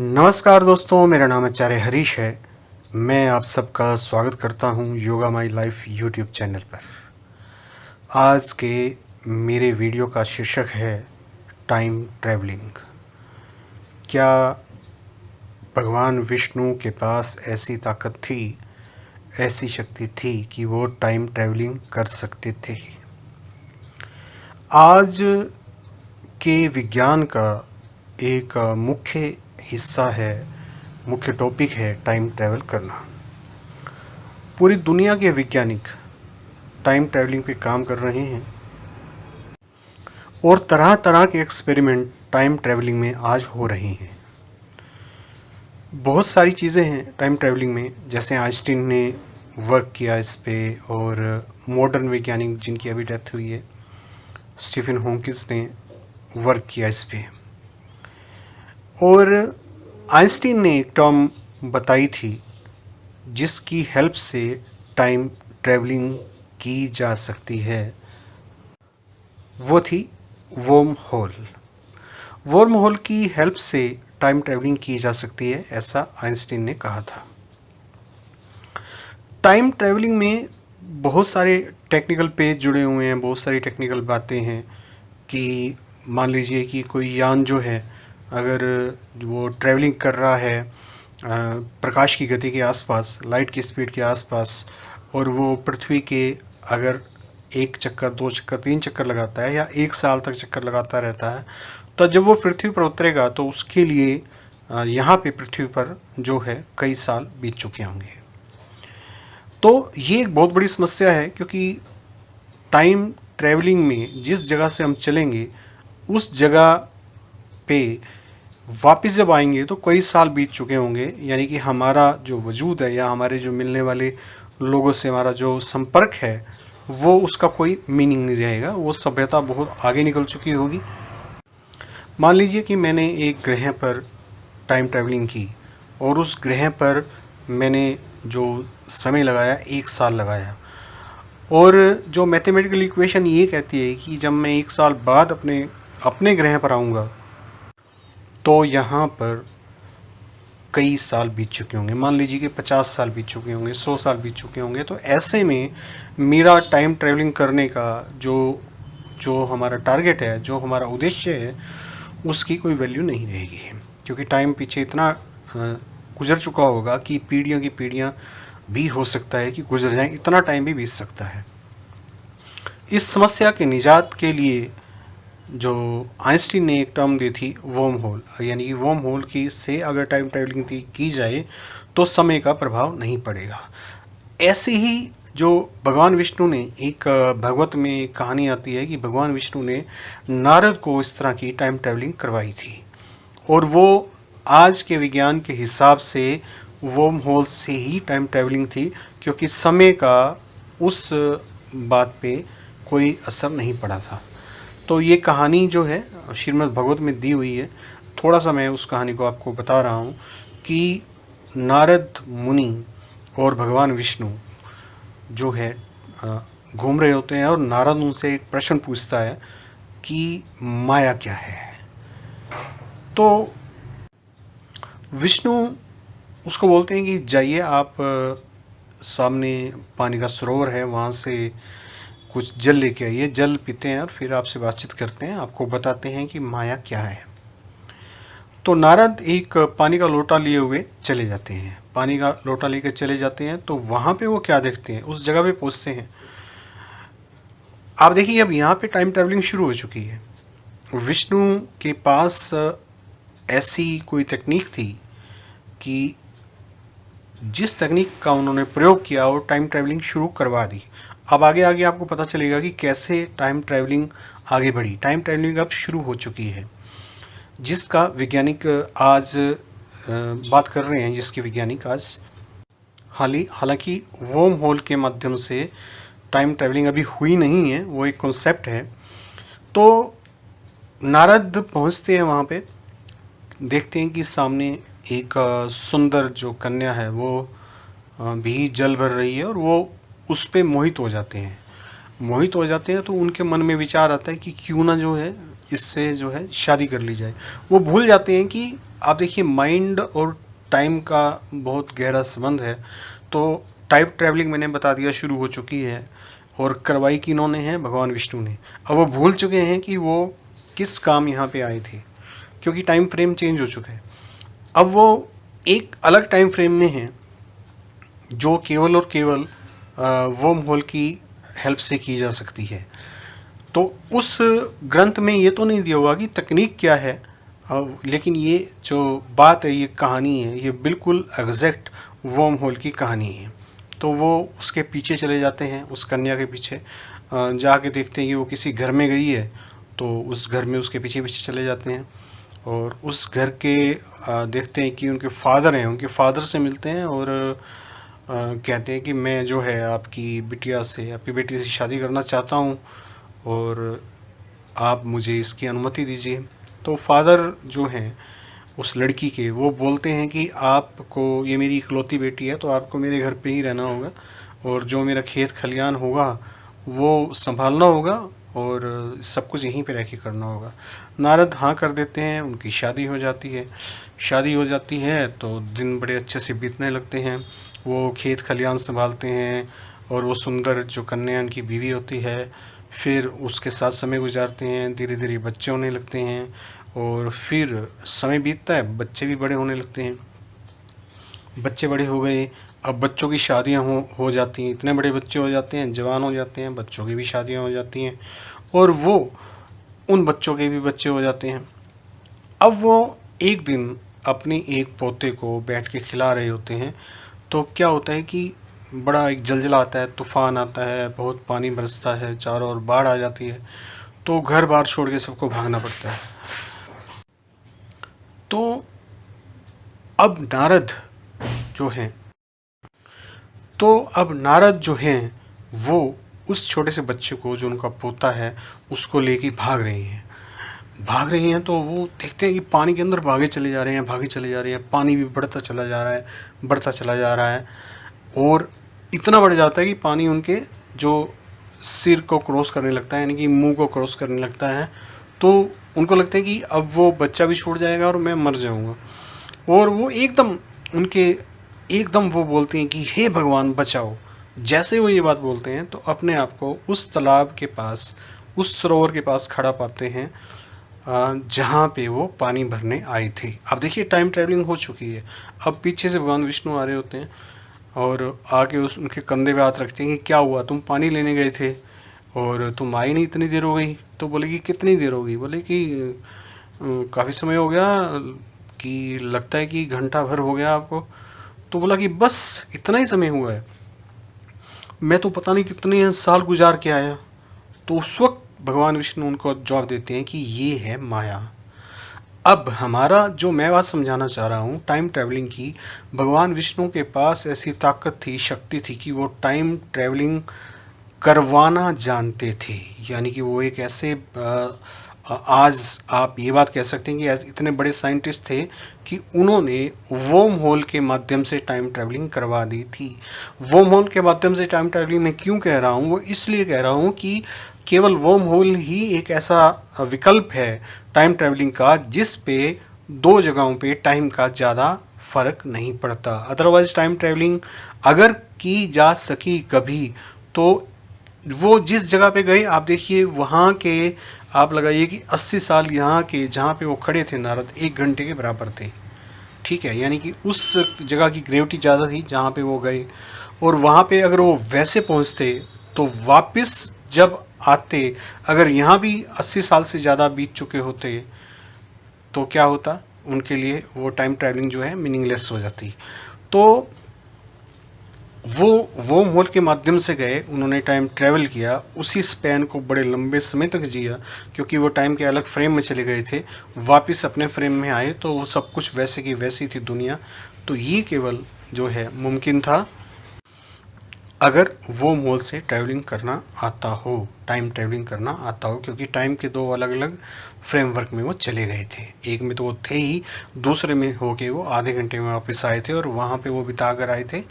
नमस्कार दोस्तों, मेरा नाम आचार्य हरीश है। मैं आप सबका स्वागत करता हूं yoga my life YouTube channel पर। आज के मेरे वीडियो का शीर्षक है टाइम ट्रैवलिंग। क्या भगवान विष्णु के पास ऐसी ताकत थी, ऐसी शक्ति थी कि वो टाइम ट्रैवलिंग कर सकते थे? आज के विज्ञान का एक मुख्य हिस्सा है, मुख्य टॉपिक है टाइम ट्रैवल करना। पूरी दुनिया के वैज्ञानिक टाइम ट्रैवलिंग पे काम कर रहे हैं और तरह तरह के एक्सपेरिमेंट टाइम ट्रैवलिंग में आज हो रहे हैं। बहुत सारी चीज़ें हैं टाइम ट्रैवलिंग में, जैसे आइंस्टीन ने वर्क किया इस पे, और मॉडर्न वैज्ञानिक जिनकी अभी डेथ हुई है, स्टीफन हॉकिंस ने वर्क किया इस पे। और आइंस्टीन ने एक टर्म बताई थी जिसकी हेल्प से टाइम ट्रैवलिंग की जा सकती है, वो थी वर्म होल। वर्म होल की हेल्प से टाइम ट्रैवलिंग की जा सकती है, ऐसा आइंस्टीन ने कहा था। टाइम ट्रैवलिंग में बहुत सारे टेक्निकल पेज जुड़े हुए हैं, बहुत सारी टेक्निकल बातें हैं कि मान लीजिए कि कोई यान जो है, अगर वो ट्रैवलिंग कर रहा है प्रकाश की गति के आसपास, लाइट की स्पीड के आसपास, और वो पृथ्वी के अगर एक चक्कर, दो चक्कर, तीन चक्कर लगाता है या एक साल तक चक्कर लगाता रहता है, तो जब वो पृथ्वी पर उतरेगा तो उसके लिए यहाँ पे पृथ्वी पर जो है कई साल बीत चुके होंगे। तो ये एक बहुत बड़ी समस्या है, क्योंकि टाइम ट्रैवलिंग में जिस जगह से हम चलेंगे उस जगह पे वापस जब आएंगे तो कई साल बीत चुके होंगे, यानी कि हमारा जो वजूद है या हमारे जो मिलने वाले लोगों से हमारा जो संपर्क है वो उसका कोई मीनिंग नहीं रहेगा, वो सभ्यता बहुत आगे निकल चुकी होगी। मान लीजिए कि मैंने एक ग्रह पर टाइम ट्रैवलिंग की और उस ग्रह पर मैंने जो समय लगाया, एक साल लगाया, और जो मैथमेटिकल इक्वेशन ये कहती है कि जब मैं एक साल बाद अपने ग्रह पर आऊँगा तो यहाँ पर कई साल बीत चुके होंगे। मान लीजिए कि 50 साल बीत चुके होंगे, 100 साल बीत चुके होंगे। तो ऐसे में मेरा टाइम ट्रैवलिंग करने का जो हमारा टारगेट है, जो हमारा उद्देश्य है, उसकी कोई वैल्यू नहीं रहेगी, क्योंकि टाइम पीछे इतना गुजर चुका होगा कि पीढ़ियों की पीढ़ियाँ भी हो सकता है कि गुजर जाएं, इतना टाइम भी बीत सकता है। इस समस्या के निजात के लिए जो आइंस्टीन ने एक टर्म दी थी वर्म होल, यानी कि वर्म होल की से अगर टाइम ट्रैवलिंग की जाए तो समय का प्रभाव नहीं पड़ेगा। ऐसे ही जो भगवान विष्णु ने, एक भागवत में एक कहानी आती है कि भगवान विष्णु ने नारद को इस तरह की टाइम ट्रैवलिंग करवाई थी, और वो आज के विज्ञान के हिसाब से वर्म होल से ही टाइम ट्रैवलिंग थी, क्योंकि समय का उस बात पे कोई असर नहीं पड़ा था। तो ये कहानी जो है श्रीमद् भागवत में दी हुई है। थोड़ा सा मैं उस कहानी को आपको बता रहा हूँ कि नारद मुनि और भगवान विष्णु जो है घूम रहे होते हैं, और नारद उनसे एक प्रश्न पूछता है कि माया क्या है। तो विष्णु उसको बोलते हैं कि जाइए, आप सामने पानी का सरोवर है, वहाँ से कुछ जल लेके आइए, जल पीते हैं और फिर आपसे बातचीत करते हैं, आपको बताते हैं कि माया क्या है। तो नारद एक पानी का लोटा लिए हुए चले जाते हैं, पानी का लोटा लेकर चले जाते हैं। तो वहाँ पे वो क्या देखते हैं, उस जगह पे पहुँचते हैं। आप देखिए, अब यहाँ पे टाइम ट्रैवलिंग शुरू हो चुकी है। विष्णु के पास ऐसी कोई तकनीक थी कि जिस तकनीक का उन्होंने प्रयोग किया और टाइम ट्रैवलिंग शुरू करवा दी। अब आगे आगे आपको पता चलेगा कि कैसे टाइम ट्रैवलिंग आगे बढ़ी। टाइम ट्रैवलिंग अब शुरू हो चुकी है, जिसका वैज्ञानिक आज बात कर रहे हैं, जिसकी वैज्ञानिक आज हालांकि वर्म होल के माध्यम से टाइम ट्रैवलिंग अभी हुई नहीं है, वो एक कॉन्सेप्ट है। तो नारद पहुंचते हैं वहाँ पे, देखते हैं कि सामने एक सुंदर जो कन्या है वो भी जल भर रही है, और वो उस पर मोहित हो जाते हैं। तो उनके मन में विचार आता है कि क्यों ना जो है इससे जो है शादी कर ली जाए। वो भूल जाते हैं कि आप देखिए माइंड और टाइम का बहुत गहरा संबंध है। तो टाइम ट्रैवलिंग मैंने बता दिया शुरू हो चुकी है, और करवाई किन्होंने है? भगवान विष्णु ने। अब वो भूल चुके हैं कि वो किस काम यहाँ पे आए थे, क्योंकि टाइम फ्रेम चेंज हो चुका है। अब वो एक अलग टाइम फ्रेम में हैं जो केवल और केवल वर्म होल की हेल्प से की जा सकती है। तो उस ग्रंथ में ये तो नहीं दिया हुआ कि तकनीक क्या है, लेकिन ये जो बात है, ये कहानी है, ये बिल्कुल एग्जैक्ट वर्म होल की कहानी है। तो वो उसके पीछे चले जाते हैं, उस कन्या के पीछे जाके देखते हैं कि वो किसी घर में गई है, तो उस घर में उसके पीछे पीछे चले जाते हैं और उस घर के देखते हैं कि उनके फादर हैं, उनके फादर से मिलते हैं और कहते हैं कि मैं जो है आपकी बिटिया से, आपकी बेटी से शादी करना चाहता हूँ और आप मुझे इसकी अनुमति दीजिए। तो फादर जो हैं उस लड़की के, वो बोलते हैं कि आपको, ये मेरी इकलौती बेटी है, तो आपको मेरे घर पे ही रहना होगा और जो मेरा खेत खलियान होगा वो संभालना होगा और सब कुछ यहीं पे रह के करना होगा। नारद हाँ कर देते हैं, उनकी शादी हो जाती है। शादी हो जाती है तो दिन बड़े अच्छे से बीतने लगते हैं। वो खेत खलियान संभालते हैं और वो सुंदर जो कन्या उनकी बीवी होती है, फिर उसके साथ समय गुजारते हैं। धीरे धीरे बच्चे होने लगते हैं और फिर समय बीतता है, बच्चे भी बड़े होने लगते हैं। बच्चे बड़े हो गए, अब बच्चों की शादियां हो जाती हैं। इतने बड़े बच्चे हो जाते हैं, जवान हो जाते हैं, बच्चों की भी शादियां हो जाती हैं और वो उन बच्चों के भी बच्चे हो जाते हैं। अब वो एक दिन अपने एक पोते को बैठ के खिला रहे होते हैं, तो क्या होता है कि बड़ा एक जलजला आता है, तूफान आता है, बहुत पानी बरसता है, चारों ओर बाढ़ आ जाती है, तो घर बार छोड़ के सबको भागना पड़ता है। तो अब नारद जो हैं अब नारद जो हैं वो उस छोटे से बच्चे को, जो उनका पोता है, उसको लेके भाग रहे हैं। तो वो देखते हैं कि पानी के अंदर भागे चले जा रहे हैं, भागे चले जा रहे हैं, पानी भी बढ़ता चला जा रहा है, बढ़ता चला जा रहा है और इतना बढ़ जाता है कि पानी उनके जो सिर को क्रॉस करने लगता है, यानी कि मुंह को क्रॉस करने लगता है। तो उनको लगता है कि अब वो बच्चा भी छूट जाएगा और मैं मर जाऊंगा। और वो एकदम वो बोलते हैं कि हे भगवान बचाओ। जैसे वो ये बात बोलते हैं तो अपने आप को उस तालाब के पास, उस सरोवर के पास खड़ा पाते हैं जहाँ पे वो पानी भरने आए थे। अब देखिए टाइम ट्रैवलिंग हो चुकी है। अब पीछे से भगवान विष्णु आ रहे होते हैं और आके उनके कंधे पे हाथ रखते हैं कि क्या हुआ, तुम पानी लेने गए थे और तुम आई नहीं, इतनी देर हो गई। तो बोले कि कितनी देर हो गई? बोले कि काफ़ी समय हो गया, कि लगता है कि घंटा भर हो गया आपको। तो बोला कि बस इतना ही समय हुआ है, मैं तो पता नहीं कितने साल गुजार के आया। तो उस वक्त भगवान विष्णु उनको जवाब देते हैं कि ये है माया। अब हमारा जो मैं बात समझाना चाह रहा हूँ टाइम ट्रैवलिंग की, भगवान विष्णु के पास ऐसी ताकत थी, शक्ति थी कि वो टाइम ट्रैवलिंग करवाना जानते थे। यानी कि वो एक ऐसे आज आप ये बात कह सकते हैं कि इतने बड़े साइंटिस्ट थे कि उन्होंने वर्म होल के माध्यम से टाइम ट्रैवलिंग करवा दी थी। वर्म होल के माध्यम से टाइम ट्रैवलिंग मैं क्यों कह रहा हूँ? वो इसलिए कह रहा हूँ कि केवल वर्म होल ही एक ऐसा विकल्प है टाइम ट्रैवलिंग का जिस पे दो जगहों पे टाइम का ज़्यादा फर्क नहीं पड़ता। अदरवाइज टाइम ट्रैवलिंग अगर की जा सकी कभी, तो वो जिस जगह पे गए, आप देखिए वहाँ के, आप लगाइए कि 80 साल यहाँ के जहाँ पे वो खड़े थे नारद, 1 घंटे के बराबर थे। ठीक है, यानी कि उस जगह की ग्रेविटी ज़्यादा थी जहाँ पे वो गए, और वहाँ पे अगर वो वैसे पहुँचते तो वापस जब आते, अगर यहाँ भी 80 साल से ज़्यादा बीत चुके होते तो क्या होता? उनके लिए वो टाइम ट्रैवलिंग जो है मीनिंगलेस हो जाती। तो वो वर्म होल के माध्यम से गए, उन्होंने टाइम ट्रैवल किया, उसी स्पैन को बड़े लंबे समय तक जिया, क्योंकि वो टाइम के अलग फ्रेम में चले गए थे। वापस अपने फ्रेम में आए तो वो सब कुछ वैसे की वैसी थी दुनिया। तो ये केवल जो है मुमकिन था अगर वर्म होल से ट्रैवलिंग करना आता हो, टाइम ट्रैवलिंग करना आता हो, क्योंकि टाइम के दो अलग अलग फ्रेमवर्क में वो चले गए थे। एक में तो वो थे ही, दूसरे में होके वो आधे घंटे में वापस आए थे और वहाँ पे वो बिता कर आए थे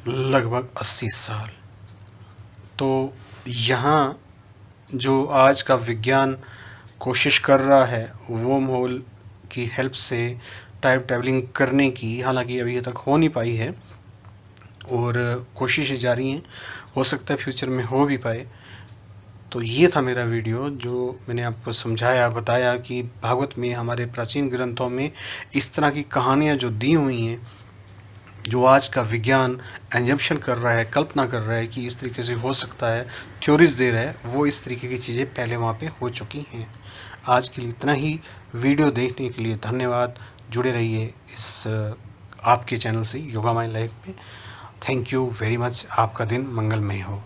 लगभग 80 साल। तो यहाँ जो आज का विज्ञान कोशिश कर रहा है वर्म होल की हेल्प से टाइम ट्रैवलिंग करने की, हालांकि अभी तक हो नहीं पाई है और कोशिशें जारी हैं, हो सकता है फ्यूचर में हो भी पाए। तो ये था मेरा वीडियो जो मैंने आपको समझाया, बताया कि भागवत में, हमारे प्राचीन ग्रंथों में इस तरह की कहानियाँ जो दी हुई हैं, जो आज का विज्ञान एजम्पशन कर रहा है, कल्पना कर रहा है कि इस तरीके से हो सकता है, थ्योरीज दे रहा है, वो इस तरीके की चीज़ें पहले वहाँ पे हो चुकी हैं। आज के लिए इतना ही। वीडियो देखने के लिए धन्यवाद। जुड़े रहिए इस आपके चैनल से, योगा माई लाइफ में। Thank you very much. आपका दिन मंगलमय हो।